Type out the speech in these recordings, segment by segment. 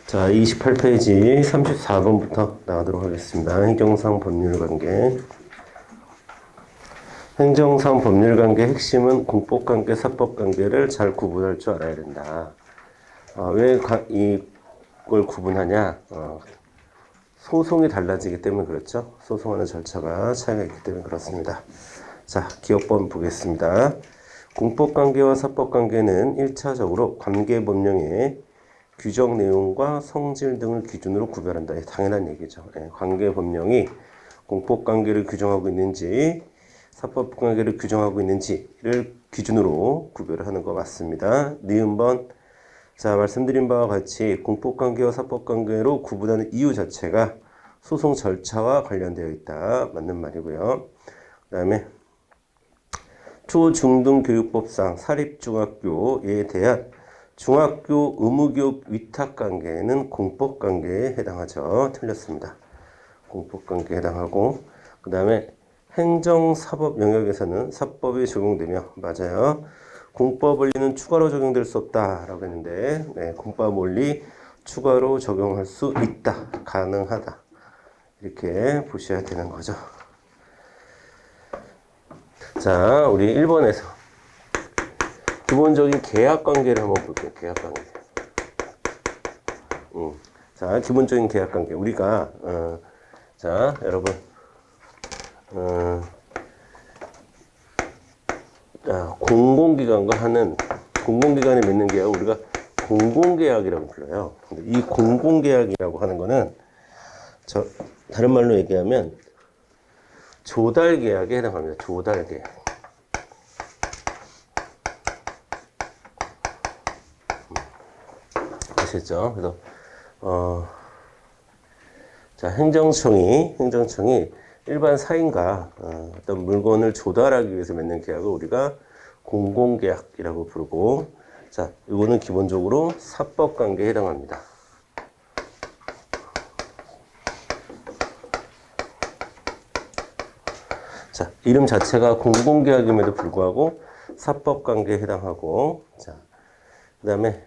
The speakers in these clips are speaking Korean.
자, 28페이지 34번부터 나가도록 하겠습니다. 행정상 법률관계. 행정상 법률관계 핵심은 공법관계, 사법관계를 잘 구분할 줄 알아야 된다. 왜 이걸 구분하냐? 소송이 달라지기 때문에 그렇죠. 소송하는 절차가 차이가 있기 때문에 그렇습니다. 자, 기억법 보겠습니다. 공법관계와 사법관계는 1차적으로 관계법령의 규정 내용과 성질 등을 기준으로 구별한다. 당연한 얘기죠. 관계법령이 공법관계를 규정하고 있는지 사법관계를 규정하고 있는지를 기준으로 구별을 하는 것 맞습니다. 니은번. 자, 말씀드린 바와 같이 공법관계와 사법관계로 구분하는 이유 자체가 소송 절차와 관련되어 있다. 맞는 말이고요. 그 다음에 초중등교육법상 사립중학교에 대한 중학교 의무교육 위탁관계는 공법관계에 해당하죠. 틀렸습니다. 공법관계에 해당하고, 그 다음에 행정사법 영역에서는 사법이 적용되며, 맞아요. 공법 원리는 추가로 적용될 수 없다라고 했는데, 네, 공법 원리 추가로 적용할 수 있다, 가능하다, 이렇게 보셔야 되는 거죠. 자, 우리 1번에서 기본적인 계약관계를 한번 볼게요. 계약관계. 자, 기본적인 계약관계. 우리가 자, 여러분 공공기관과 하는 공공기관에 맺는 계약 우리가 공공계약이라고 불러요. 근데 이 공공계약이라고 하는 거는 다른 말로 얘기하면 조달계약에 해당합니다. 조달계약. 아시겠죠? 그래서 자, 행정청이 일반 사인과 어떤 물건을 조달하기 위해서 맺는 계약을 우리가 공공계약이라고 부르고, 자, 이거는 기본적으로 사법관계에 해당합니다. 자, 이름 자체가 공공계약임에도 불구하고 사법관계에 해당하고, 자, 그 다음에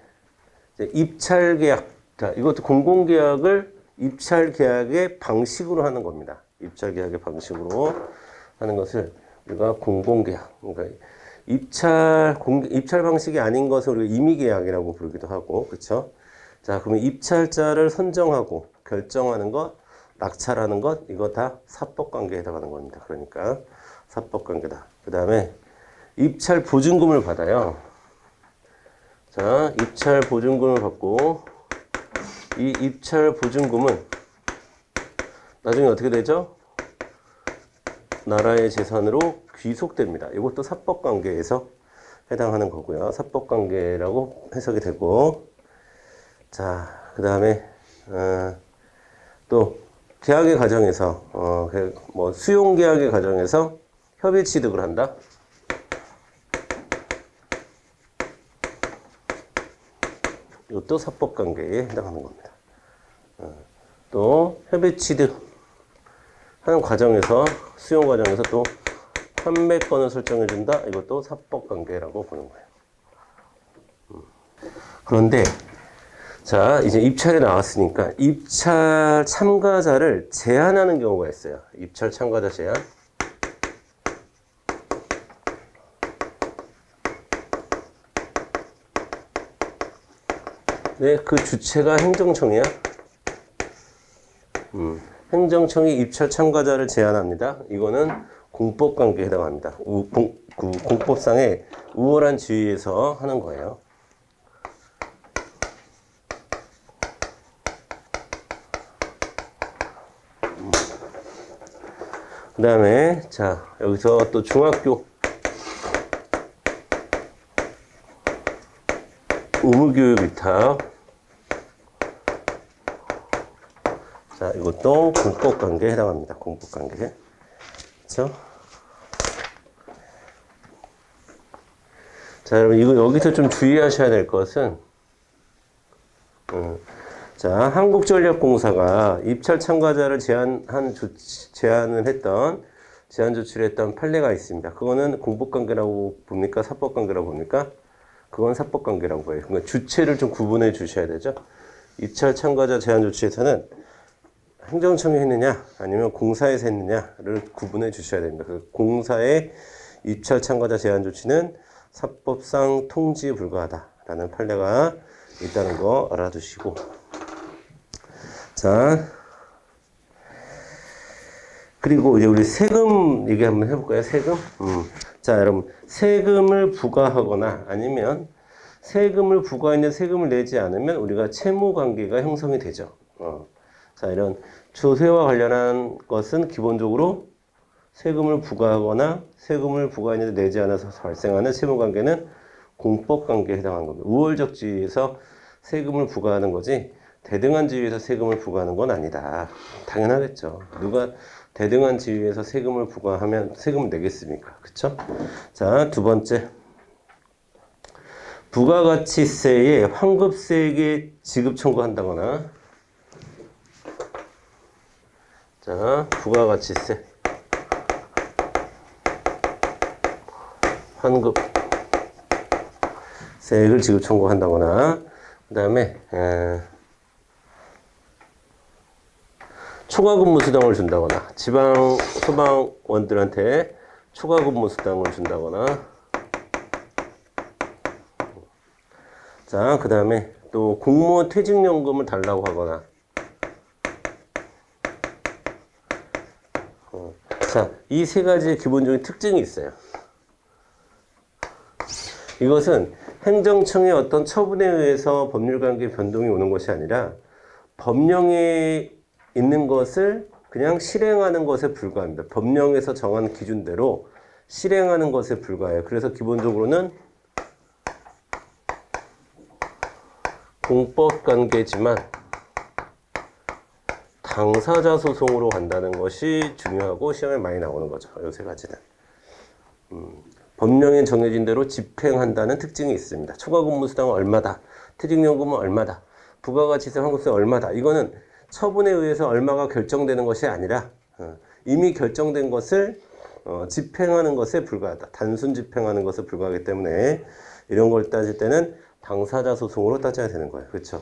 입찰계약. 자, 이것도 공공계약을 입찰계약의 방식으로 하는 겁니다. 입찰계약의 방식으로 하는 것을 우리가 공공계약. 그러니까 입찰 방식이 아닌 것을 우리가 임의계약이라고 부르기도 하고, 그렇죠? 자, 그러면 입찰자를 선정하고 결정하는 것, 낙찰하는 것, 이거 다 사법관계에 해당하는 겁니다. 그러니까 사법관계다. 그 다음에 입찰 보증금을 받아요. 자, 입찰 보증금을 받고, 이 입찰 보증금은 나중에 어떻게 되죠? 나라의 재산으로 귀속됩니다. 이것도 사법관계에서 해당하는 거고요. 사법관계라고 해석이 되고, 자, 그 다음에 또 계약의 과정에서 뭐 수용계약의 과정에서 협의 취득을 한다. 이것도 사법관계에 해당하는 겁니다. 또 협의 취득 하는 과정에서 수용 과정에서 또 판매권을 설정해 준다. 이것도 사법관계라고 보는 거예요. 그런데 자, 이제 입찰에 나왔으니까 입찰 참가자를 제한하는 경우가 있어요. 입찰 참가자 제한. 네, 그 주체가 행정청이야. 행정청이 입찰 참가자를 제한합니다. 이거는 공법관계에 해당합니다. 공법상의 우월한 지위에서 하는 거예요. 그 다음에 자, 여기서 또 중학교 의무교육 위탁. 자, 이것도 공법관계에 해당합니다. 공법관계. 그렇죠? 자, 여러분 이거 여기서 좀 주의하셔야 될 것은 자, 한국전력공사가 입찰 참가자를 제한 조치를 했던 판례가 있습니다. 그거는 공법관계라고 봅니까? 사법관계라고 봅니까? 그건 사법관계라고 봐요. 그러니까 주체를 좀 구분해 주셔야 되죠. 입찰 참가자 제한 조치에서는 행정청이 했느냐 아니면 공사에서 했느냐를 구분해 주셔야 됩니다. 그 공사의 입찰 참가자 제한 조치는 사법상 통지에 불과하다라는 판례가 있다는 거 알아두시고, 자 그리고 이제 우리 세금 얘기 한번 해볼까요? 세금. 자 여러분, 세금을 부과하거나 아니면 세금을 부과했는데 세금을 내지 않으면 우리가 채무 관계가 형성이 되죠. 자 이런 조세와 관련한 것은 기본적으로 세금을 부과하거나 세금을 부과했는데 내지 않아서 발생하는 채무 관계는 공법 관계에 해당하는 겁니다. 우월적 지위에서 세금을 부과하는 거지 대등한 지위에서 세금을 부과하는 건 아니다. 당연하겠죠. 누가 대등한 지위에서 세금을 부과하면 세금을 내겠습니까? 그쵸? 자, 두 번째. 부가가치세에 환급세액의 지급 청구한다거나, 자, 부가가치세, 환급 세액을 지급 청구한다거나, 그 다음에 초과근무 수당을 준다거나, 지방 소방원들한테 초과근무 수당을 준다거나, 자, 그 다음에 또 공무원 퇴직연금을 달라고 하거나, 자, 이 세 가지의 기본적인 특징이 있어요. 이것은 행정청의 어떤 처분에 의해서 법률관계 변동이 오는 것이 아니라 법령에 있는 것을 그냥 실행하는 것에 불과합니다. 법령에서 정한 기준대로 실행하는 것에 불과해요. 그래서 기본적으로는 공법관계지만 당사자 소송으로 간다는 것이 중요하고 시험에 많이 나오는 거죠. 이 세 가지는. 법령에 정해진 대로 집행한다는 특징이 있습니다. 초과근무수당은 얼마다, 퇴직연금은 얼마다, 부가가치세 환급세 얼마다. 이거는 처분에 의해서 얼마가 결정되는 것이 아니라 이미 결정된 것을 집행하는 것에 불과하다. 단순 집행하는 것에 불과하기 때문에 이런 걸 따질 때는 당사자 소송으로 따져야 되는 거예요. 그렇죠?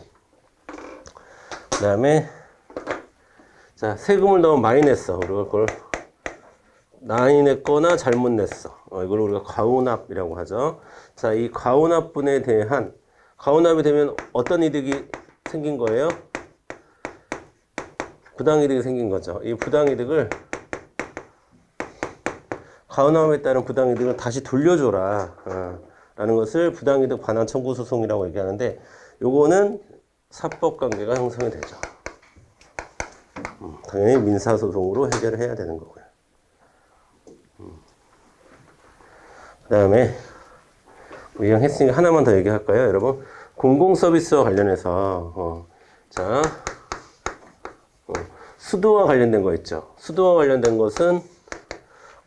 그 다음에 자, 세금을 너무 많이 냈어. 우리가 그걸 많이 냈거나 잘못 냈어. 이걸 우리가 과오납이라고 하죠. 자, 이 과오납분에 대한 과오납이 되면 어떤 이득이 생긴 거예요? 부당이득이 생긴 거죠. 이 부당이득을 과오납에 따른 부당이득을 다시 돌려줘라 라는 것을 부당이득 반환 청구 소송이라고 얘기하는데, 요거는 사법관계가 형성이 되죠. 당연히 민사소송으로 해결을 해야 되는 거고요. 그 다음에 이왕 했으니까 하나만 더 얘기할까요? 여러분, 공공서비스와 관련해서 자 수도와 관련된 거 있죠. 수도와 관련된 것은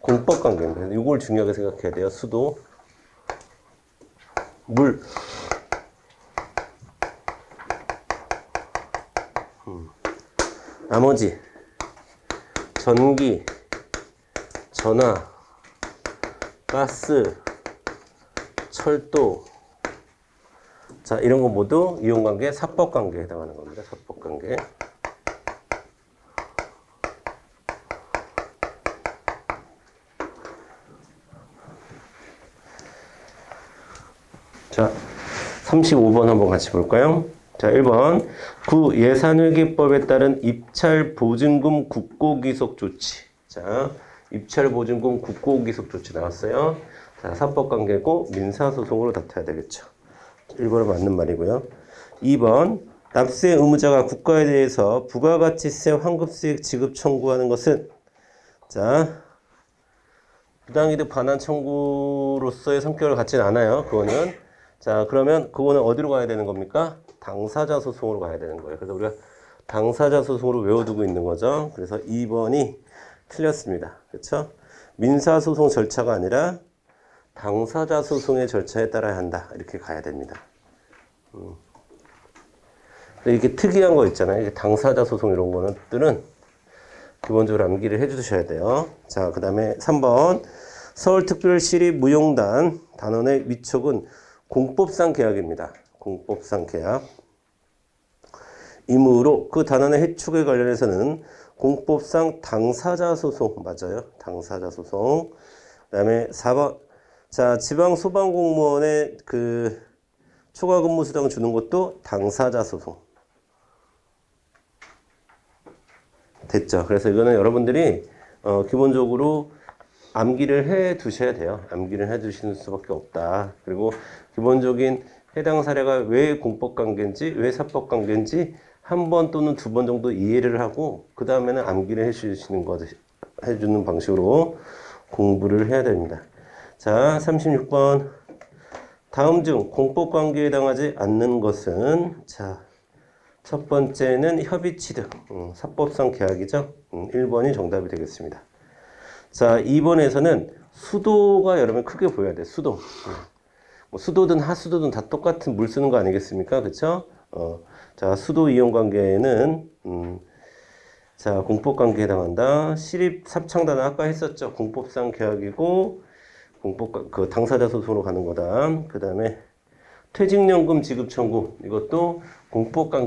공법관계입니다. 이걸 중요하게 생각해야 돼요. 수도, 물, 나머지 전기, 전화, 가스, 철도, 자 이런 거 모두 이용관계, 사법관계에 해당하는 겁니다. 사법관계. 자 35번 한번 같이 볼까요? 자 1번 구 예산회계법에 따른 입찰보증금 국고기속 조치. 자 입찰보증금 국고기속 조치 나왔어요. 자 사법관계고 민사소송으로 다퉈야 되겠죠. 1번은 맞는 말이고요. 2번 납세 의무자가 국가에 대해서 부가가치세 환급세액 지급 청구하는 것은 자 부당이득 반환 청구로서의 성격을 갖지는 않아요. 그거는. 자 그러면 그거는 어디로 가야 되는 겁니까? 당사자 소송으로 가야 되는 거예요. 그래서 우리가 당사자 소송으로 외워두고 있는 거죠. 그래서 2번이 틀렸습니다. 그렇죠? 민사소송 절차가 아니라 당사자 소송의 절차에 따라야 한다. 이렇게 가야 됩니다. 이렇게 특이한 거 있잖아요. 이게 당사자 소송 이런 것들은 기본적으로 암기를 해 주셔야 돼요. 자, 그 다음에 3번 서울특별시립 무용단 단원의 위촉은 공법상 계약입니다. 공법상 계약. 이므로 그 단원의 해촉에 관련해서는 공법상 당사자 소송 맞아요. 당사자 소송. 그다음에 4번 자 지방 소방 공무원의 그 초과 근무 수당 주는 것도 당사자 소송. 됐죠. 그래서 이거는 여러분들이 기본적으로 암기를 해 두셔야 돼요. 암기를 해 두시는 수밖에 없다. 그리고 기본적인 해당 사례가 왜 공법관계인지 왜 사법관계인지 한 번 또는 두 번 정도 이해를 하고 그 다음에는 암기를 해주는 방식으로 공부를 해야 됩니다. 자, 36번. 다음 중 공법관계에 해당하지 않는 것은 자, 첫 번째는 협의 취득, 사법상 계약이죠. 1번이 정답이 되겠습니다. 자, 2번에서는 수도가 여러분 크게 보여야 돼. 수도. 뭐 수도든 하수도든 다 똑같은 물 쓰는 거 아니겠습니까? 그쵸? 자, 수도 이용 관계에는, 자, 공법관계에 해당한다. 시립 삽창단은 아까 했었죠. 공법상 계약이고, 그 당사자 소송으로 가는 거다. 그 다음에 퇴직연금 지급 청구. 이것도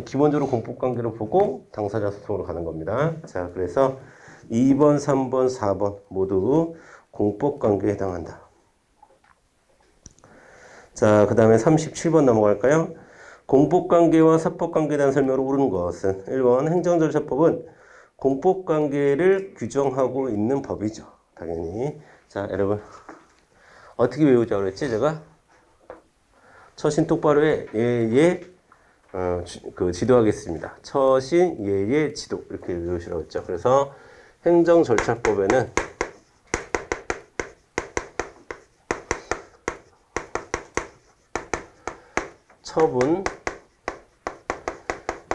기본적으로 공법관계로 보고 당사자 소송으로 가는 겁니다. 자, 그래서 2번, 3번, 4번 모두 공법관계에 해당한다. 자, 그 다음에 37번 넘어갈까요? 공법관계와 사법관계에 대한 설명으로 옳은 것은 1번 행정절차법은 공법관계를 규정하고 있는 법이죠. 당연히. 자, 여러분 어떻게 외우자고 그랬지 제가? 처신 똑바로 해. 지도하겠습니다. 처신, 지도 이렇게 외우시라고 했죠. 그래서 행정절차법에는 처분,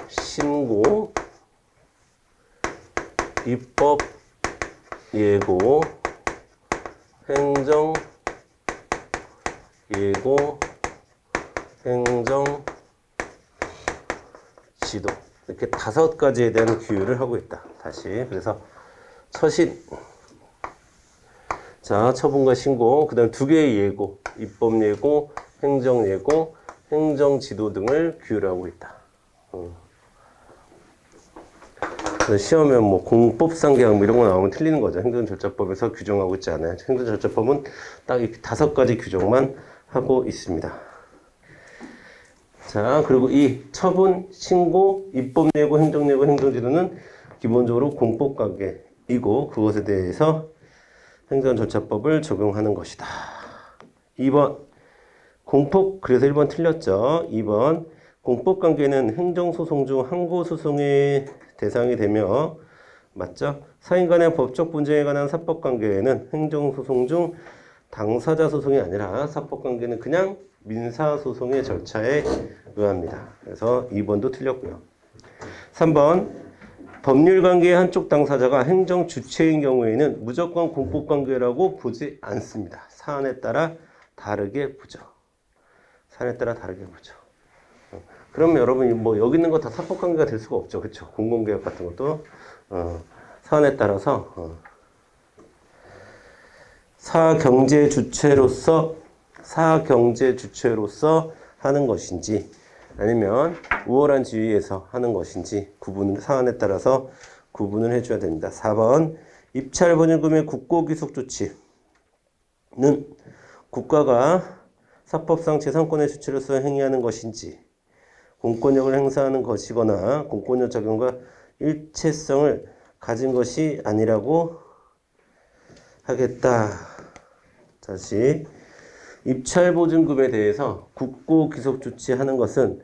신고, 입법, 예고, 행정, 예고, 행정, 지도 이렇게 5가지에 대한 규율을 하고 있다. 다시 그래서 처신 자 처분과 신고 그 다음 2개의 예고 입법 예고 행정 예고 행정 지도 등을 규율하고 있다. 시험에 뭐 공법상 계약 뭐 이런 거 나오면 틀리는 거죠. 행정절차법에서 규정하고 있지 않아요. 행정절차법은 딱 이 5가지 규정만 하고 있습니다. 자, 그리고 이 처분, 신고, 입법예고, 행정예고, 행정지도는 기본적으로 공법관계이고 그것에 대해서 행정절차법을 적용하는 것이다. 2번 그래서 1번 틀렸죠. 2번 공법관계는 행정소송 중 항고소송의 대상이 되며 맞죠? 사인 간의 법적 분쟁에 관한 사법관계에는 행정소송 중 당사자 소송이 아니라 사법관계는 그냥 민사소송의 절차에 의합니다. 그래서 2번도 틀렸고요. 3번 법률관계의 한쪽 당사자가 행정주체인 경우에는 무조건 공법관계라고 보지 않습니다. 사안에 따라 다르게 보죠. 사안에 따라 다르게 보죠. 그러면 여러분 뭐 여기 있는 거 다 사법관계가 될 수가 없죠. 그렇죠? 공공개혁 같은 것도 사안에 따라서 사경제 주체로서 하는 것인지 아니면 우월한 지위에서 하는 것인지 사안에 따라서 구분을 해줘야 됩니다. 4번 입찰 보증금의 국고기속 조치는 국가가 사법상 재산권의 주체로서 행위하는 것인지 공권력을 행사하는 것이거나 공권력 적용과 일체성을 가진 것이 아니라고 하겠다. 다시 입찰보증금에 대해서 국고기속 조치하는 것은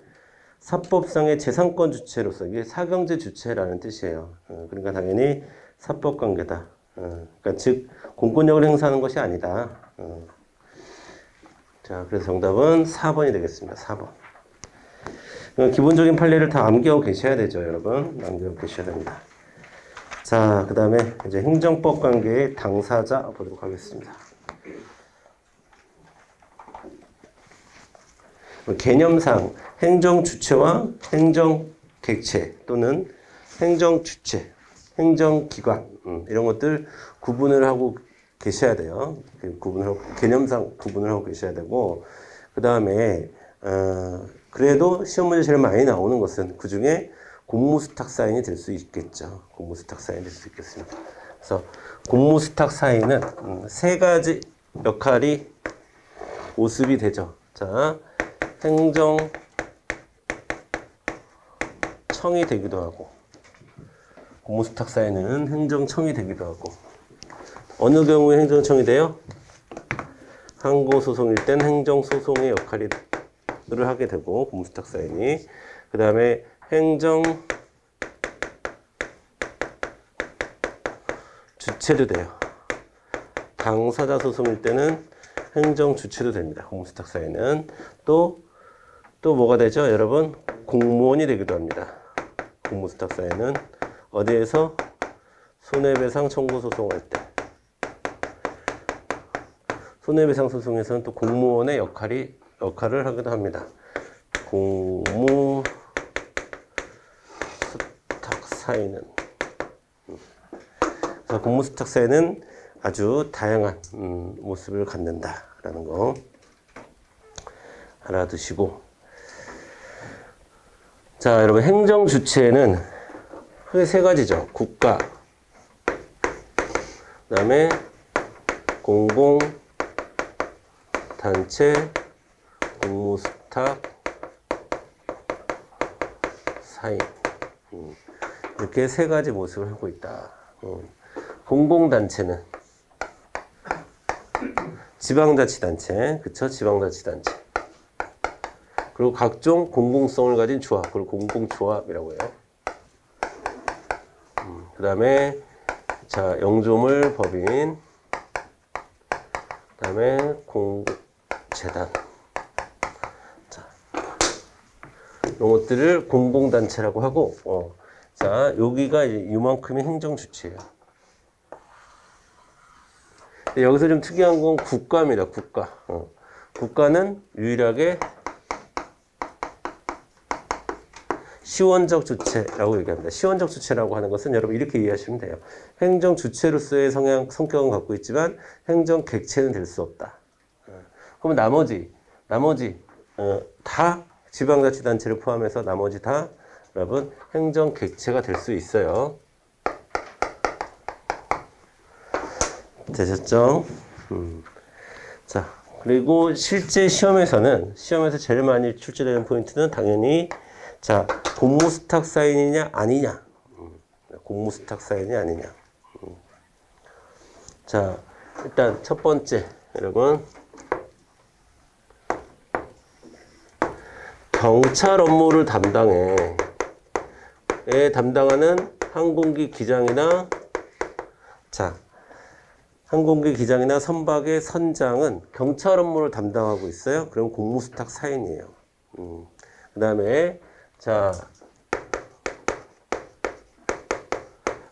사법상의 재산권 주체로서 이게 사경제 주체라는 뜻이에요. 그러니까 당연히 사법관계다. 그러니까 즉 공권력을 행사하는 것이 아니다. 자, 그래서 정답은 4번이 되겠습니다. 4번. 기본적인 판례를 다 암기하고 계셔야 되죠, 여러분. 암기하고 계셔야 됩니다. 자, 그 다음에 이제 행정법 관계의 당사자 보도록 하겠습니다. 개념상 행정주체와 행정객체 또는 행정주체, 행정기관 이런 것들 구분을 하고 계셔야 돼요. 개념상 구분을 하고 계셔야 되고 그 다음에 그래도 시험 문제 제일 많이 나오는 것은 그 중에 공무수탁 사인이 될 수 있겠죠. 공무수탁 사인이 될 수 있겠습니다. 그래서 공무수탁 사인은 세 가지 역할이 모습이 되죠. 자, 행정청이 되기도 하고, 공무수탁 사인은 행정청이 되기도 하고, 어느 경우에 행정청이 돼요? 항고소송일 땐 행정소송의 역할을 하게 되고, 공무수탁 사인이. 그 다음에 행정 주체도 돼요. 당사자 소송일 때는 행정 주체도 됩니다. 공무수탁 사인은. 또 뭐가 되죠? 여러분, 공무원이 되기도 합니다. 공무수탁 사인은 어디에서? 손해배상 청구 소송할 때. 손해배상 소송에서는 또 공무원의 역할을 하기도 합니다. 공무수탁 사인은. 그래서 공무수탁 사인은 아주 다양한 모습을 갖는다라는 거 알아두시고, 자, 여러분, 행정 주체는 크게 세 가지죠. 국가, 그다음에 공공 단체, 공무수탁 사인, 이렇게 세 가지 모습을 하고 있다. 공공단체는 지방자치단체, 그쵸? 지방자치단체. 그리고 각종 공공성을 가진 조합, 그걸 공공조합이라고 해요. 그 다음에, 자, 영조물 법인, 그 다음에 공재단. 자, 이런 것들을 공공단체라고 하고, 자, 여기가 이제 이만큼이 행정주체예요. 여기서 좀 특이한 건 국가입니다. 국가. 국가는 유일하게 시원적 주체라고 얘기합니다. 시원적 주체라고 하는 것은 여러분 이렇게 이해하시면 돼요. 행정 주체로서의 성격은 갖고 있지만 행정 객체는 될 수 없다. 그러면 나머지 다 지방자치단체를 포함해서 나머지 다 여러분 행정 객체가 될 수 있어요. 되셨죠? 자, 그리고 실제 시험에서 제일 많이 출제되는 포인트는 당연히, 자, 공무수탁 사인이냐 아니냐. 공무수탁 사인이 아니냐. 자, 일단 첫 번째, 여러분, 경찰 업무를 담당하는 항공기 기장이나, 자, 항공기 기장이나 선박의 선장은 경찰 업무를 담당하고 있어요. 그럼 공무수탁 사인이에요. 그 다음에, 자,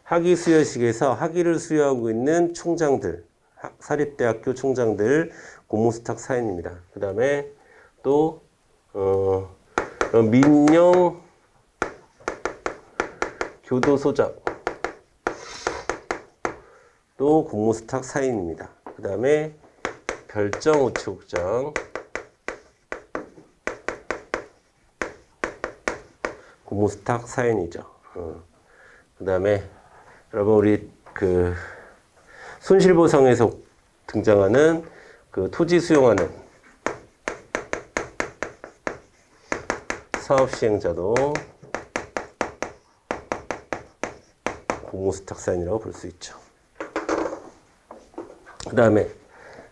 학위 수여식에서 학위를 수여하고 있는 총장들, 사립대학교 총장들 공무수탁 사인입니다. 그 다음에 또 민영 교도소장 또 공무수탁 사인입니다. 그 다음에 별정우체국장 공무수탁 사인이죠. 그 다음에 여러분 우리 그 손실보상에서 등장하는 그 토지 수용하는 사업시행자도 공무수탁 사인이라고 볼 수 있죠. 그 다음에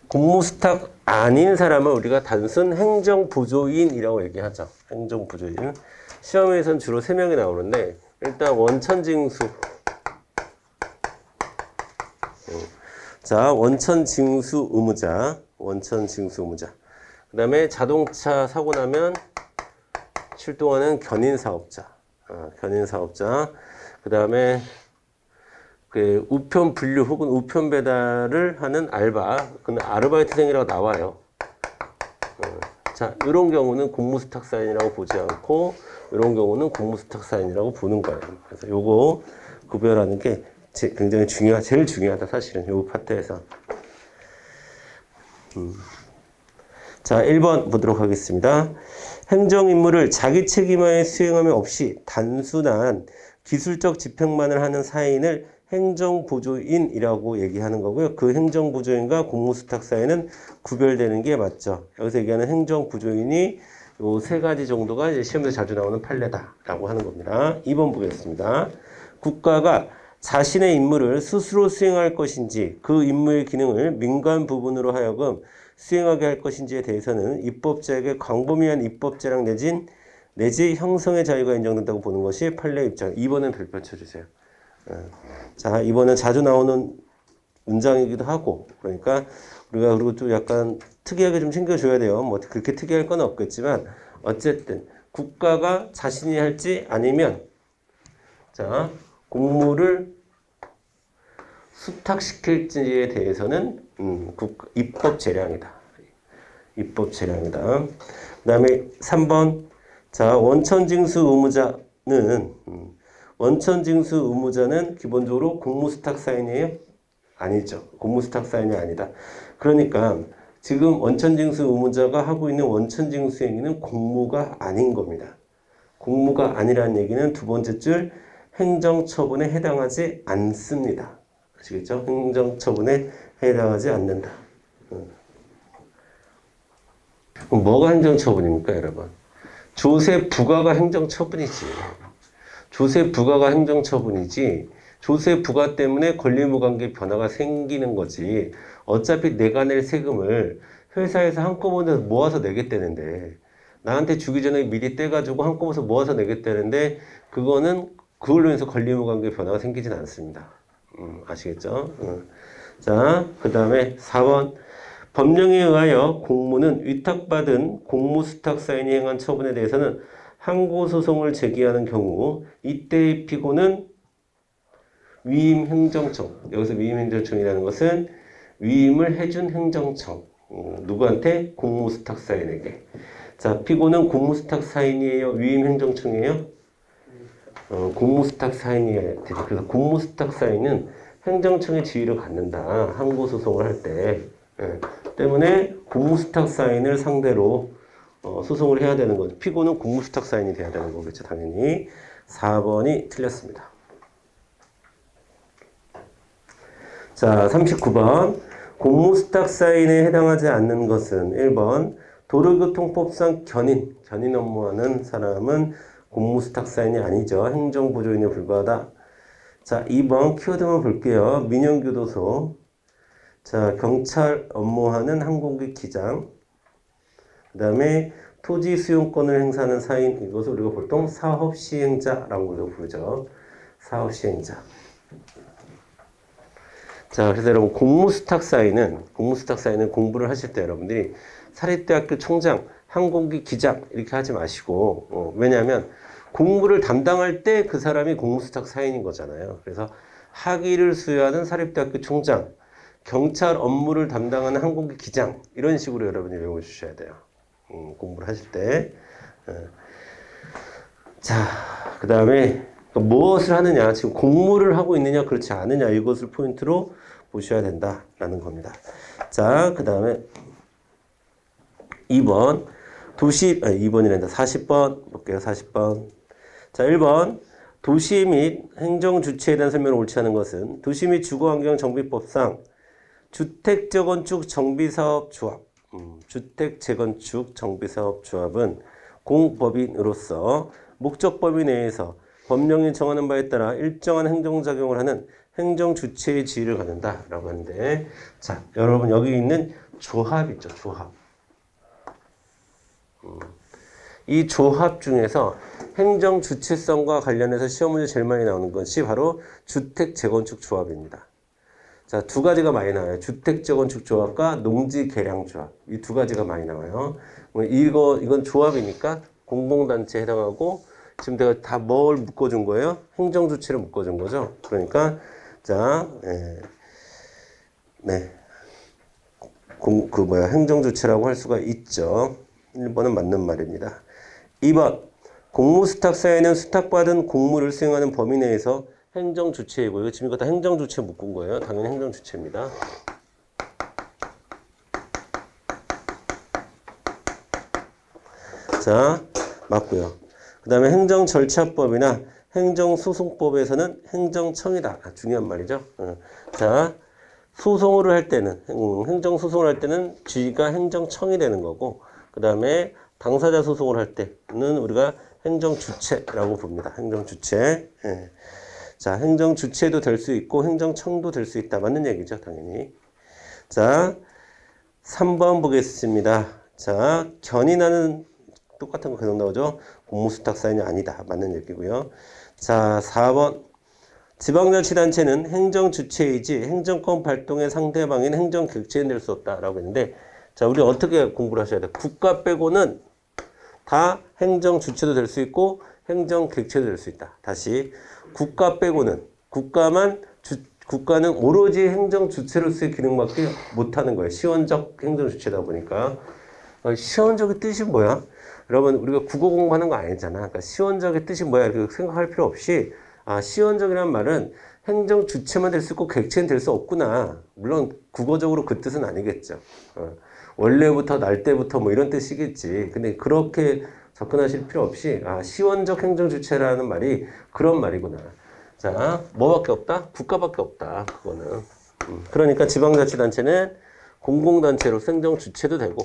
공무수탁 아닌 사람은 우리가 단순 행정부조인이라고 얘기하죠. 행정부조인. 시험에서는 주로 3명이 나오는데 일단 원천징수. 자, 원천징수 의무자. 그 다음에 자동차 사고 나면 출동하는 견인사업자. 그 다음에 그 우편 분류 혹은 우편 배달을 하는 알바, 그건 아르바이트생이라고 나와요. 자, 이런 경우는 공무수탁 사인이라고 보지 않고 이런 경우는 공무수탁 사인이라고 보는 거예요. 그래서 요거 구별하는 게 굉장히 제일 중요하다 사실은 요 파트에서. 자, 1번 보도록 하겠습니다. 행정 임무를 자기 책임하에 수행함이 없이 단순한 기술적 집행만을 하는 사인을 행정보조인이라고 얘기하는 거고요. 그 행정보조인과 공무수탁 사인은 구별되는 게 맞죠. 여기서 얘기하는 행정보조인이 요 세 가지 정도가 이제 시험에서 자주 나오는 판례다라고 하는 겁니다. 2번 보겠습니다. 국가가 자신의 임무를 스스로 수행할 것인지 그 임무의 기능을 민간 부분으로 하여금 수행하게 할 것인지에 대해서는 입법자에게 광범위한 입법재량 내지 형성의 자유가 인정된다고 보는 것이 판례 입장. 2번은 별표 쳐주세요. 자, 2번은 자주 나오는 문장이기도 하고, 그러니까 우리가 그리고 또 약간 특이하게 좀 챙겨줘야 돼요. 뭐 그렇게 특이할 건 없겠지만 어쨌든 국가가 자신이 할지 아니면 자 공무를 수탁시킬지에 대해서는 입법 재량이다. 입법 재량이다. 그다음에 3번 자 원천징수 의무자는 기본적으로 공무수탁 사인이에요? 아니죠. 공무수탁 사인이 아니다. 그러니까 지금 원천징수 의무자가 하고 있는 원천징수 행위는 공무가 아닌 겁니다. 공무가 아니라는 얘기는 두 번째 줄 행정처분에 해당하지 않습니다. 아시겠죠? 행정처분에 해당하지 않는다. 그럼 뭐가 행정처분입니까, 여러분? 조세 부과가 행정처분이지. 조세 부과가 행정처분이지. 조세 부과 때문에 권리무관계 변화가 생기는 거지. 어차피 내가 낼 세금을 회사에서 한꺼번에 모아서 내겠다는데 나한테 주기 전에 미리 떼가지고 한꺼번에 모아서 내겠다는데 그걸로 인해서 권리무관계 변화가 생기진 않습니다. 아시겠죠? 자, 그 다음에 4번 법령에 의하여 공무는 위탁받은 공무수탁 사인이 행한 처분에 대해서는 항고소송을 제기하는 경우 이때의 피고는 위임행정청. 여기서 위임행정청이라는 것은 위임을 해준 행정청. 누구한테? 공무수탁 사인에게. 자, 피고는 공무수탁 사인이에요? 위임행정청이에요? 공무수탁 사인이에요. 그래서 공무수탁 사인은 행정청의 지위를 갖는다. 항고소송을 할 때. 때문에 공무수탁 사인을 상대로 소송을 해야 되는 거죠. 피고는 공무수탁 사인이 돼야 되는 거겠죠. 당연히. 4번이 틀렸습니다. 자, 39번. 공무수탁 사인에 해당하지 않는 것은 1번 도로교통법상 견인 업무하는 사람은 공무수탁 사인이 아니죠. 행정보조인에 불과하다. 자, 2번 키워드만 볼게요. 민영교도소. 자, 경찰 업무하는 항공기 기장. 그 다음에 토지 수용권을 행사하는 사인. 이것을 우리가 보통 사업시행자라고 부르죠. 사업시행자. 자, 그래서 여러분 공무수탁 사인은 공부를 하실 때 여러분들이 사립대학교 총장, 항공기 기장 이렇게 하지 마시고 왜냐하면 공무를 담당할 때 그 사람이 공무수탁 사인인 거잖아요. 그래서 학위를 수여하는 사립대학교 총장, 경찰 업무를 담당하는 항공기 기장 이런 식으로 여러분이 외워주셔야 돼요. 공부를 하실 때. 자, 그 다음에 무엇을 하느냐, 지금 공무를 하고 있느냐 그렇지 않느냐 이것을 포인트로 보셔야 된다라는 겁니다. 자, 그 다음에 2번 2번이란다. 40번 볼게요. 40번. 자, 1번 도시 및 행정주체에 대한 설명을 옳지 않은 것은 도시 및 주거환경정비법상 주택재건축정비사업조합 주택재건축정비사업조합은 공법인으로서 목적범위 내에서 법령이 정하는 바에 따라 일정한 행정작용을 하는 행정주체의 지위를 갖는다라고 하는데, 자, 여러분 여기 있는 조합 있죠, 조합. 이 조합 중에서 행정주체성과 관련해서 시험 문제 제일 많이 나오는 것이 바로 주택재건축조합입니다. 자, 두 가지가 많이 나와요. 주택재건축조합과 농지개량조합. 이 두 가지가 많이 나와요. 이건 조합이니까 공공단체에 해당하고 지금 내가 다 뭘 묶어준 거예요? 행정주체를 묶어준 거죠. 그러니까 자, 행정주체라고 할 수가 있죠. 1번은 맞는 말입니다. 2번 공무수탁 사인은 수탁받은 공무를 수행하는 범위 내에서 행정주체이고, 이거 지금 이거 다 행정주체 묶은 거예요. 당연히 행정주체입니다. 자, 맞고요. 그 다음에 행정절차법이나 행정소송법에서는 행정청이다. 중요한 말이죠. 자, 소송을 할 때는, 행정소송을 할 때는 G가 행정청이 되는 거고, 그 다음에 당사자 소송을 할 때는 우리가 행정주체라고 봅니다. 행정주체. 예. 자, 행정주체도 될 수 있고, 행정청도 될 수 있다. 맞는 얘기죠, 당연히. 자, 3번 보겠습니다. 자, 견인하는 똑같은 거 계속 나오죠. 공무수탁 사인이 아니다. 맞는 얘기고요. 자, 4번. 지방자치단체는 행정주체이지 행정권 발동의 상대방인 행정객체는 될 수 없다라고 했는데, 자, 우리 어떻게 공부를 하셔야 돼? 국가 빼고는 다 행정주체도 될 수 있고 행정객체도 될 수 있다. 다시, 국가 빼고는, 국가는 오로지 행정주체로서의 기능밖에 못하는 거예요. 시원적 행정주체다 보니까. 시원적의 뜻이 뭐야? 여러분, 우리가 국어 공부하는 거 아니잖아. 그러니까 시원적의 뜻이 뭐야? 이렇게 생각할 필요 없이, 시원적이라는 말은 행정 주체만 될 수 있고 객체는 될 수 없구나. 물론 국어적으로 그 뜻은 아니겠죠. 원래부터 날 때부터 뭐 이런 뜻이겠지. 근데 그렇게 접근하실 필요 없이 시원적 행정 주체라는 말이 그런 말이구나. 자, 뭐밖에 없다? 국가밖에 없다. 그거는. 그러니까 지방자치단체는 공공단체로 행정 주체도 되고,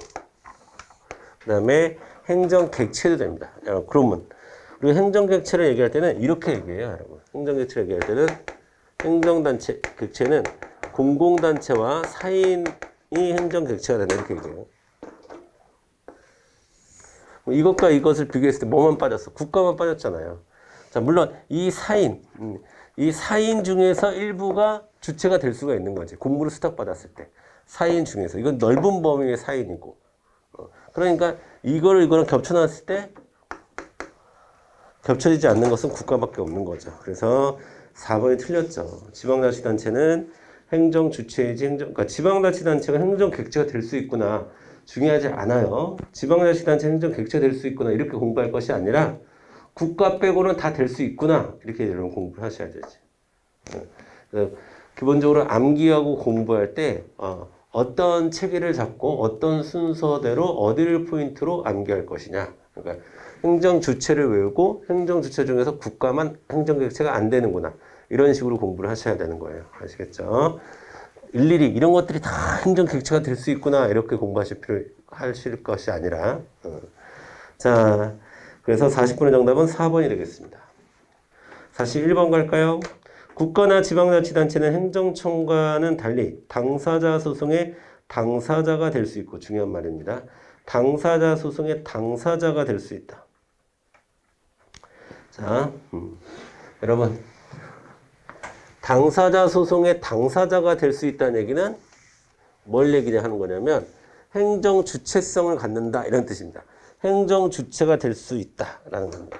그 다음에 행정 객체도 됩니다. 그러면 우리가 행정객체를 얘기할 때는 이렇게 얘기해요, 여러분. 행정객체를 얘기할 때는 행정단체, 객체는 공공단체와 사인이 행정객체가 된다, 이렇게 얘기해요. 이것과 이것을 비교했을 때 뭐만 빠졌어? 국가만 빠졌잖아요. 자, 물론 이 사인 중에서 일부가 주체가 될 수가 있는 거지. 공무를 수탁받았을 때. 사인 중에서. 이건 넓은 범위의 사인이고. 그러니까 이거랑 겹쳐놨을 때 겹쳐지지 않는 것은 국가밖에 없는 거죠. 그래서 4번이 틀렸죠. 지방자치단체는 행정주체이지 그러니까 지방자치단체가 행정객체가 될 수 있구나. 중요하지 않아요. 지방자치단체 행정객체가 될 수 있구나. 이렇게 공부할 것이 아니라 국가 빼고는 다 될 수 있구나. 이렇게 여러분 공부를 하셔야 되지. 기본적으로 암기하고 공부할 때 어떤 체계를 잡고 어떤 순서대로 어디를 포인트로 암기할 것이냐. 그러니까 행정 주체를 외우고 행정 주체 중에서 국가만 행정객체가 안 되는구나. 이런 식으로 공부를 하셔야 되는 거예요. 아시겠죠? 일일이 이런 것들이 다 행정객체가 될 수 있구나. 이렇게 하실 것이 아니라. 자, 그래서 40분의 정답은 4번이 되겠습니다. 41번 갈까요? 국가나 지방자치단체는 행정청과는 달리 당사자 소송의 당사자가 될 수 있고, 중요한 말입니다. 당사자 소송의 당사자가 될 수 있다. 자, 여러분, 당사자 소송의 당사자가 될 수 있다는 얘기는 뭘 얘기하는 거냐면 행정 주체성을 갖는다 이런 뜻입니다. 행정 주체가 될 수 있다라는 겁니다.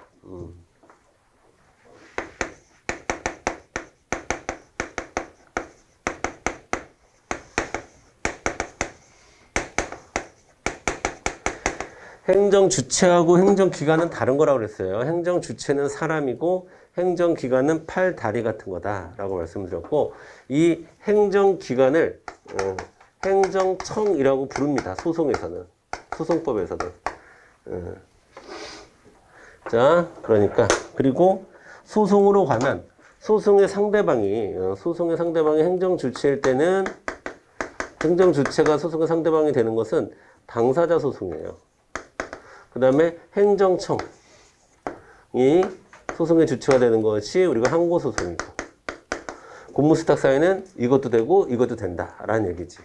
행정 주체하고 행정 기관은 다른 거라고 그랬어요. 행정 주체는 사람이고 행정 기관은 팔, 다리 같은 거다라고 말씀드렸고, 이 행정 기관을 행정청이라고 부릅니다. 소송에서는, 소송법에서는. 자, 그러니까 그리고 소송으로 관한 소송의 상대방이 행정 주체일 때는 행정 주체가 소송의 상대방이 되는 것은 당사자 소송이에요. 그 다음에 행정청이 소송의 주체가 되는 것이 우리가 항고소송이고, 공무수탁 사유는 이것도 되고 이것도 된다라는 얘기지.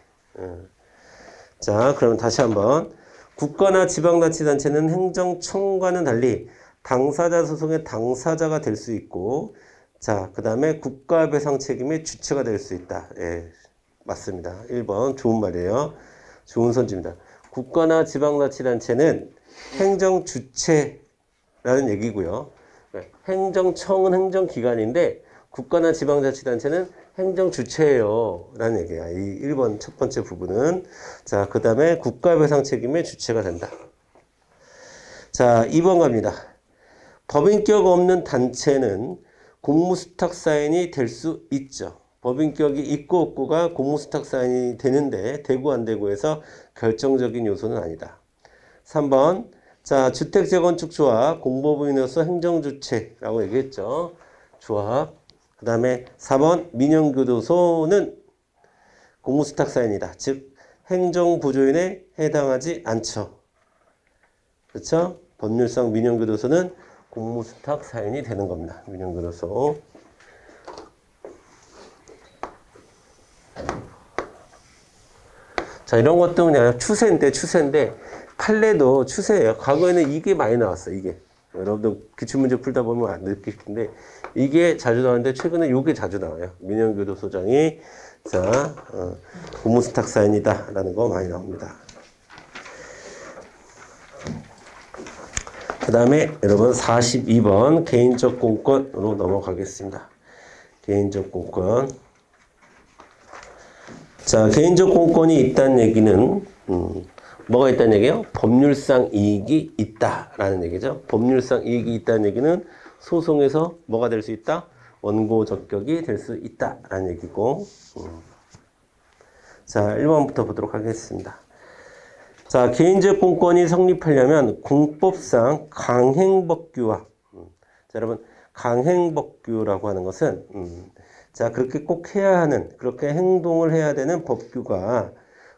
자, 그럼 다시 한번. 국가나 지방자치단체는 행정청과는 달리 당사자 소송의 당사자가 될 수 있고, 자, 그 다음에 국가배상 책임의 주체가 될 수 있다. 예, 맞습니다. 1번 좋은 말이에요. 좋은 선지입니다. 국가나 지방자치단체는 행정 주체라는 얘기고요. 행정청은 행정기관인데 국가나 지방자치단체는 행정 주체예요 라는 얘기야. 이 1번 첫 번째 부분은. 자, 그 다음에 국가배상 책임의 주체가 된다. 자, 2번 갑니다. 법인격 없는 단체는 공무수탁 사인이 될 수 있죠. 법인격이 있고 없고가 공무수탁 사인이 되는데 되고 안 되고에서 결정적인 요소는 아니다. 3번, 자, 주택 재건축 조합, 공법인으로서 행정주체라고 얘기했죠. 조합. 그 다음에 4번 민영교도소는 공무수탁사인이다. 즉 행정보조인에 해당하지 않죠. 그렇죠? 법률상 민영교도소는 공무수탁사인이 되는 겁니다. 민영교도소. 자, 이런 것도 그냥 추세인데 판례도 추세예요. 과거에는 이게 많이 나왔어요. 이게. 여러분들 기출문제 풀다 보면 안 느낄 텐데 이게 자주 나오는데 최근에 이게 자주 나와요. 민영교도소장이 자 공무수탁사인이다 라는 거 많이 나옵니다. 그 다음에 여러분 42번 개인적 공권으로 넘어가겠습니다. 개인적 공권. 자, 개인적 공권이 있다는 얘기는 뭐가 있다는 얘기예요? 법률상 이익이 있다라는 얘기죠. 법률상 이익이 있다는 얘기는 소송에서 뭐가 될 수 있다? 원고 적격이 될 수 있다라는 얘기고. 자, 1번부터 보도록 하겠습니다. 자, 개인적 공권이 성립하려면 공법상 강행법규와 자, 여러분 강행법규라고 하는 것은 자, 그렇게 꼭 해야 하는, 그렇게 행동을 해야 되는 법규가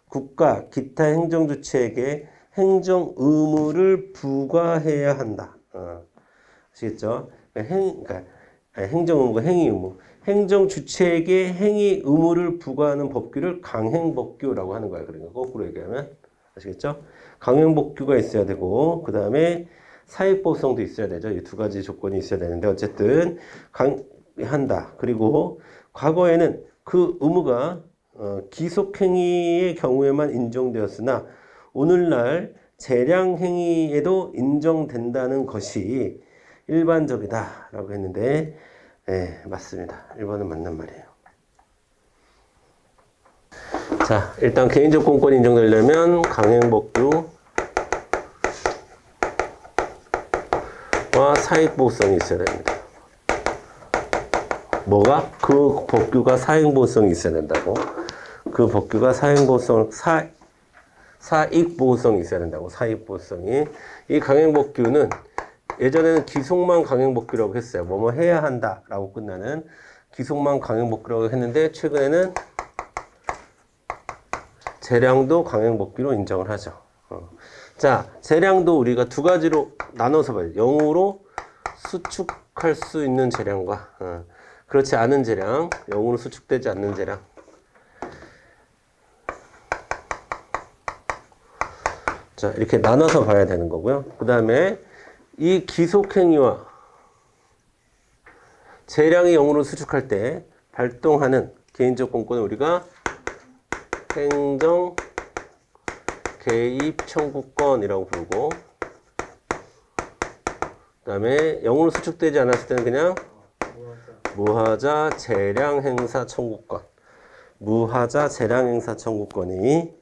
국가, 기타 행정주체에게 행정 의무를 부과해야 한다. 아시겠죠? 그러니까 행정 의무가 행위 의무. 행정 주체에게 행위 의무를 부과하는 법규를 강행법규라고 하는 거야. 그러니까 거꾸로 얘기하면. 아시겠죠? 강행법규가 있어야 되고, 그 다음에 사익보성도 있어야 되죠. 이 두 가지 조건이 있어야 되는데, 어쨌든, 한다. 그리고 과거에는 그 의무가 기속행위의 경우에만 인정되었으나 오늘날 재량행위에도 인정된다는 것이 일반적이다 라고 했는데 네, 맞습니다. 1번은 맞는 말이에요. 자, 일단 개인적 공권이 인정되려면 강행법규와 사익보호성이 있어야 됩니다. 뭐가? 그 법규가 사익보호성이 있어야 된다고. 그 법규가 사익보호성이 있어야 된다고. 사익보호성이. 이 강행법규는 예전에는 기속만 강행법규라고 했어요. 뭐뭐 해야 한다라고 끝나는 기속만 강행법규라고 했는데 최근에는 재량도 강행법규로 인정을 하죠. 자, 재량도 우리가 두 가지로 나눠서 봐요. 0으로 수축할 수 있는 재량과 그렇지 않은 재량, 0으로 수축되지 않는 재량. 자, 이렇게 나눠서 봐야 되는 거고요. 그 다음에 이 기속행위와 재량이 0으로 수축할 때 발동하는 개인적 공권을 우리가 행정 개입 청구권이라고 부르고, 그 다음에 0으로 수축되지 않았을 때는 그냥 무하자 재량 행사 청구권, 무하자 재량 행사 청구권이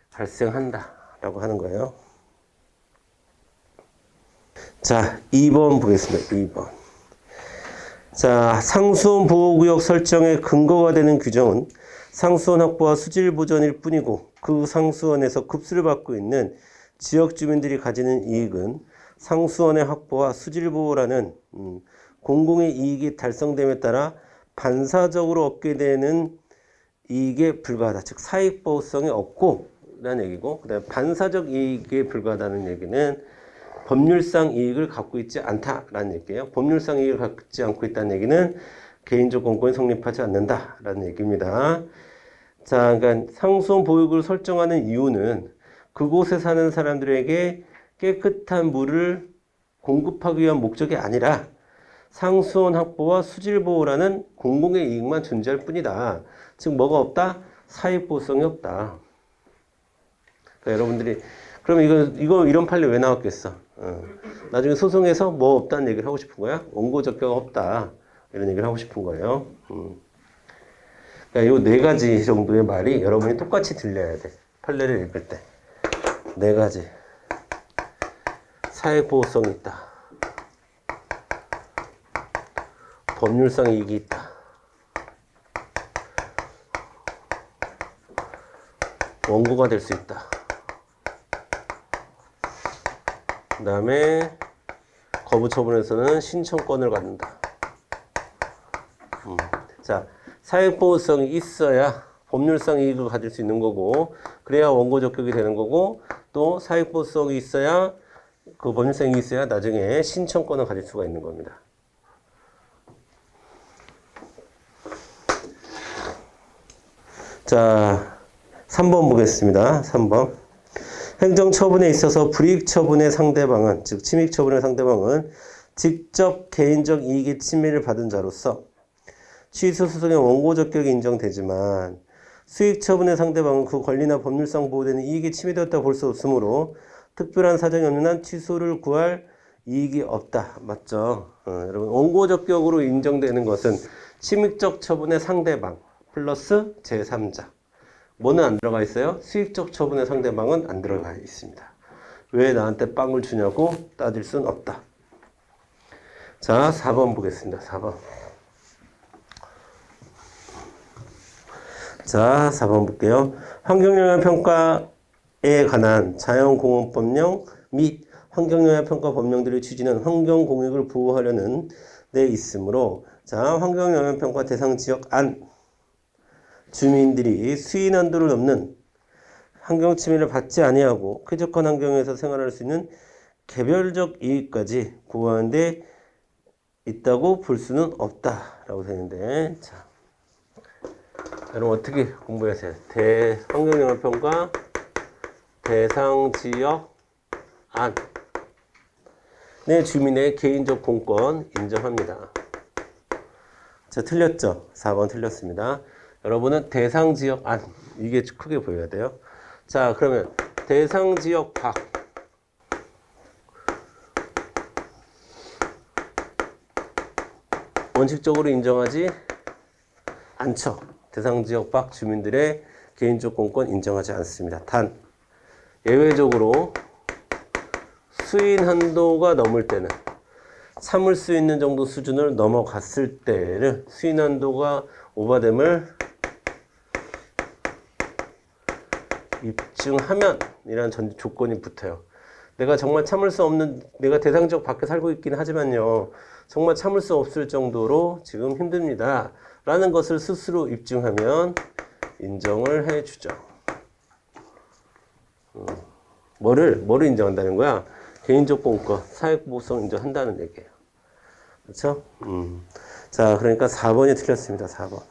발생한다라고 하는 거예요. 자, 2번 보겠습니다. 2번. 자, 상수원 보호구역 설정의 근거가 되는 규정은 상수원 확보와 수질 보전일 뿐이고 그 상수원에서 급수를 받고 있는 지역 주민들이 가지는 이익은 상수원의 확보와 수질 보호라는 공공의 이익이 달성됨에 따라 반사적으로 얻게 되는 이익에 불과하다. 즉 사익보호성이 없고 라는 얘기고, 그 다음에 반사적 이익에 불과하다는 얘기는 법률상 이익을 갖고 있지 않다라는 얘기예요. 법률상 이익을 갖지 않고 있다는 얘기는 개인적 공권이 성립하지 않는다라는 얘기입니다. 자, 그러니까 상수원 보육을 설정하는 이유는 그곳에 사는 사람들에게 깨끗한 물을 공급하기 위한 목적이 아니라 상수원 확보와 수질 보호라는 공공의 이익만 존재할 뿐이다. 즉 뭐가 없다? 사익보호성이 없다. 그러니까 여러분들이 그럼 이거 이런 판례 왜 나왔겠어? 나중에 소송에서 뭐 없다는 얘기를 하고 싶은 거야? 원고 적격 없다. 이런 얘기를 하고 싶은 거예요. 그러니까 요 네 가지 정도의 말이 여러분이 똑같이 들려야 돼. 판례를 읽을 때. 네 가지. 사회보호성이 있다. 법률상 이익이 있다. 원고가 될 수 있다. 그 다음에 거부 처분에서는 신청권을 갖는다. 자, 사회보호성이 있어야 법률상 이익을 가질 수 있는 거고, 그래야 원고 적격이 되는 거고, 또 사회보호성이 있어야 그 법률성이 있어야 나중에 신청권을 가질 수가 있는 겁니다. 자, 3번 보겠습니다. 3번. 행정처분에 있어서 불이익처분의 상대방은, 즉 침익처분의 상대방은 직접 개인적 이익의 침해를 받은 자로서 취소소송의 원고 적격이 인정되지만 수익처분의 상대방은 그 권리나 법률상 보호되는 이익이 침해되었다고 볼 수 없으므로 특별한 사정이 없는 한 취소를 구할 이익이 없다. 맞죠? 여러분, 원고 적격으로 인정되는 것은 침익적 처분의 상대방 플러스 제3자. 뭐는 안 들어가 있어요? 수익적 처분의 상대방은 안 들어가 있습니다. 왜 나한테 빵을 주냐고 따질 순 없다. 자, 4번 보겠습니다. 4번. 자, 4번 볼게요. 환경영향평가에 관한 자연공원법령 및 환경영향평가 법령들을 추진한 환경공익을 보호하려는 데 있으므로, 자, 환경영향평가 대상 지역 안 주민들이 수인 한도를 넘는 환경 침해를 받지 아니하고 쾌적한 환경에서 생활할 수 있는 개별적 이익까지 구하는 데 있다고 볼 수는 없다라고 되는데, 자, 여러분 어떻게 공부하세요? 환경영향평가 대상 지역 안의 주민의 개인적 공권 인정합니다. 자, 틀렸죠? 4번 틀렸습니다. 여러분은 대상 지역 안, 이게 크게 보여야 돼요. 자, 그러면 대상 지역 밖, 원칙적으로 인정하지 않죠. 대상 지역 밖 주민들의 개인적 공권 인정하지 않습니다. 단 예외적으로 수인 한도가 넘을 때는, 참을 수 있는 정도 수준을 넘어갔을 때는 수인 한도가 오버됨을 입증하면 이라는 전 조건이 붙어요. 내가 정말 참을 수 없는, 내가 대상 지역 밖에 살고 있긴 하지만요, 정말 참을 수 없을 정도로 지금 힘듭니다 라는 것을 스스로 입증하면 인정을 해주죠. 뭐를 인정한다는 거야? 개인적 공권, 사회보호성 인정한다는 얘기예요. 그렇죠? 자, 그러니까 4번이 틀렸습니다. 4번.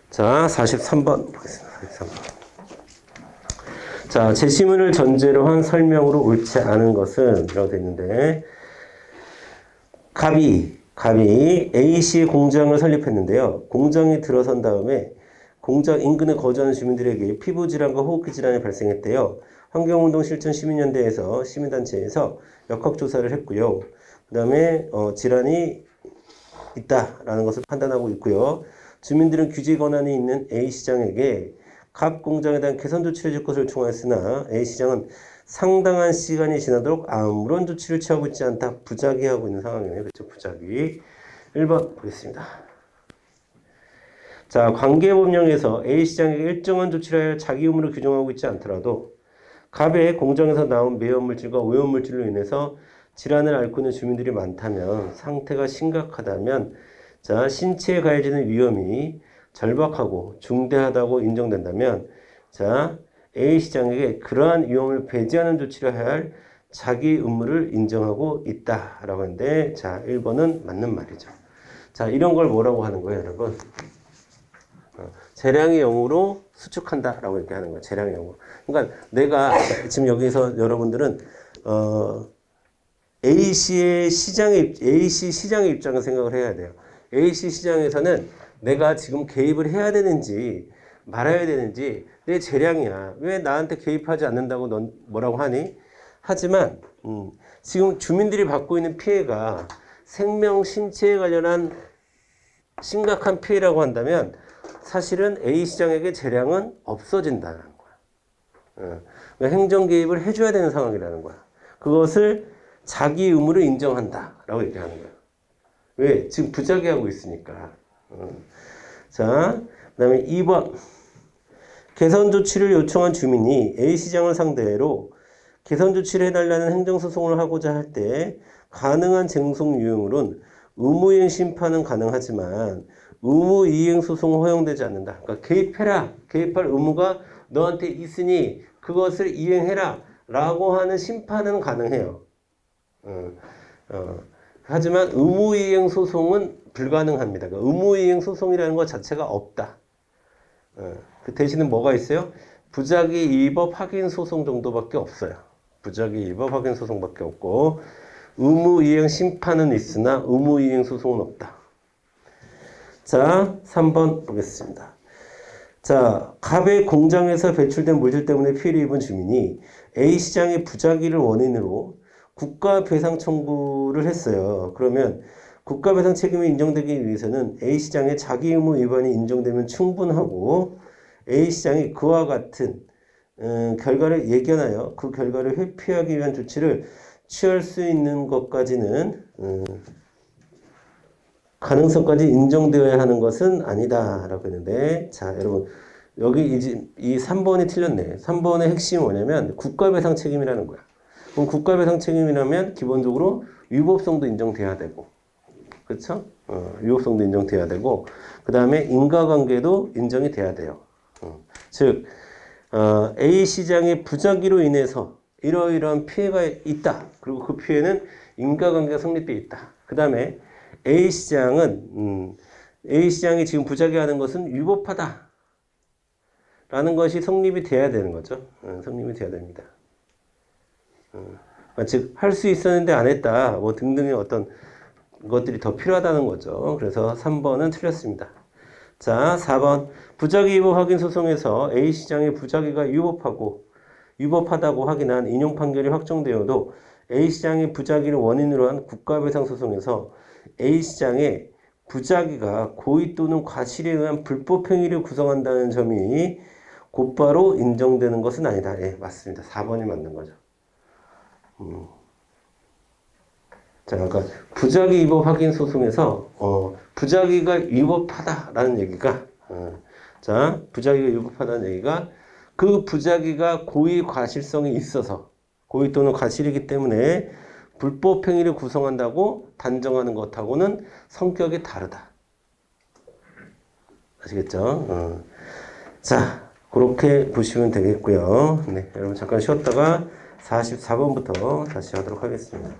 자, 43번 보겠습니다. 43번. 자, 재심문을 전제로 한 설명으로 옳지 않은 것은 이라고 되어 있는데, 갑이 A씨 공장을 설립했는데요. 공장이 들어선 다음에 공장 인근에 거주하는 주민들에게 피부질환과 호흡기 질환이 발생했대요. 환경운동 실천 시민연대에서 시민단체에서 역학조사를 했고요. 그 다음에 질환이 있다라는 것을 판단하고 있고요. 주민들은 규제 권한이 있는 A시장에게 갑 공장에 대한 개선 조치를 줄 것을 청하였으나 A시장은 상당한 시간이 지나도록 아무런 조치를 취하고 있지 않다. 부작위하고 있는 상황이네요. 그렇죠? 부작위. 1번 보겠습니다. 자, 관계법령에서 A시장에게 일정한 조치를 하여 자기 의무를 규정하고 있지 않더라도 갑의 공장에서 나온 매연물질과 오염물질로 인해서 질환을 앓고 있는 주민들이 많다면, 상태가 심각하다면, 자, 신체에 가해지는 위험이 절박하고 중대하다고 인정된다면, 자, A시장에게 그러한 위험을 배제하는 조치를 해야 할 자기 의무를 인정하고 있다라고 하는데, 자, 1번은 맞는 말이죠. 자, 이런 걸 뭐라고 하는 거예요, 여러분? 재량의 영으로 수축한다라고 이렇게 하는 거예요. 재량의 영으로. 그러니까 내가 지금 여기서 여러분들은 AC 시장의 입장을 생각을 해야 돼요. AC 시장에서는 내가 지금 개입을 해야 되는지 말아야 되는지, 내 재량이야. 왜 나한테 개입하지 않는다고 넌 뭐라고 하니? 하지만 지금 주민들이 받고 있는 피해가 생명, 신체에 관련한 심각한 피해라고 한다면 사실은 A시장에게 재량은 없어진다는 거야. 행정 개입을 해줘야 되는 상황이라는 거야. 그것을 자기 의무를 인정한다라고 얘기하는 거야. 왜? 지금 부작위하고 있으니까. 자, 그 다음에 2번. 개선 조치를 요청한 주민이 A시장을 상대로 개선 조치를 해달라는 행정소송을 하고자 할 때 가능한 쟁송 유형으로는 의무이행 심판은 가능하지만 의무이행 소송은 허용되지 않는다. 그러니까 개입해라. 개입할 의무가 너한테 있으니 그것을 이행해라. 라고 하는 심판은 가능해요. 하지만 의무이행 소송은 불가능합니다. 그러니까 의무이행 소송이라는 것 자체가 없다. 그 대신에 뭐가 있어요? 부작위 위법 확인 소송 정도밖에 없어요. 부작위 위법 확인 소송밖에 없고 의무이행 심판은 있으나 의무이행 소송은 없다. 자, 3번 보겠습니다. 자, 갑의 공장에서 배출된 물질 때문에 피해를 입은 주민이 A시장의 부작위를 원인으로 국가배상 청구를 했어요. 그러면 국가배상 책임이 인정되기 위해서는 A시장의 자기 의무 위반이 인정되면 충분하고 A시장이 그와 같은 결과를 예견하여 그 결과를 회피하기 위한 조치를 취할 수 있는 것까지는 가능성까지 인정되어야 하는 것은 아니다 라고 했는데, 자 여러분 여기 이 3번이 틀렸네. 3번의 핵심이 뭐냐면 국가배상 책임이라는 거야. 그럼 국가배상 책임이라면 기본적으로 위법성도 인정돼야 되고, 그렇죠? 위법성도 인정돼야 되고, 그 다음에 인과관계도 인정이 돼야 돼요. 즉 A시장의 부작위로 인해서 이러이러한 피해가 있다. 그리고 그 피해는 인과관계가 성립되어 있다. 그 다음에 A시장이 지금 부작위하는 것은 위법하다. 라는 것이 성립이 돼야 되는 거죠. 성립이 돼야 됩니다. 즉, 할 수 있었는데 안 했다. 뭐 등등의 어떤 것들이 더 필요하다는 거죠. 그래서 3번은 틀렸습니다. 자, 4번. 부작위 위법 확인 소송에서 A시장의 부작위가 위법하다고 확인한 인용 판결이 확정되어도 A시장의 부작위를 원인으로 한 국가배상 소송에서 A시장의 부작위가 고의 또는 과실에 의한 불법 행위를 구성한다는 점이 곧바로 인정되는 것은 아니다. 예, 맞습니다. 4번이 맞는 거죠. 자, 그러니까 부작위 위법 확인 소송에서 부작위가 위법하다라는 얘기가 자, 부작위가 위법하다는 얘기가 그 부작위가 고의 과실성이 있어서 고의 또는 과실이기 때문에 불법 행위를 구성한다고 단정하는 것하고는 성격이 다르다. 아시겠죠? 자, 그렇게 보시면 되겠고요. 네, 여러분 잠깐 쉬었다가 44번부터 다시 하도록 하겠습니다.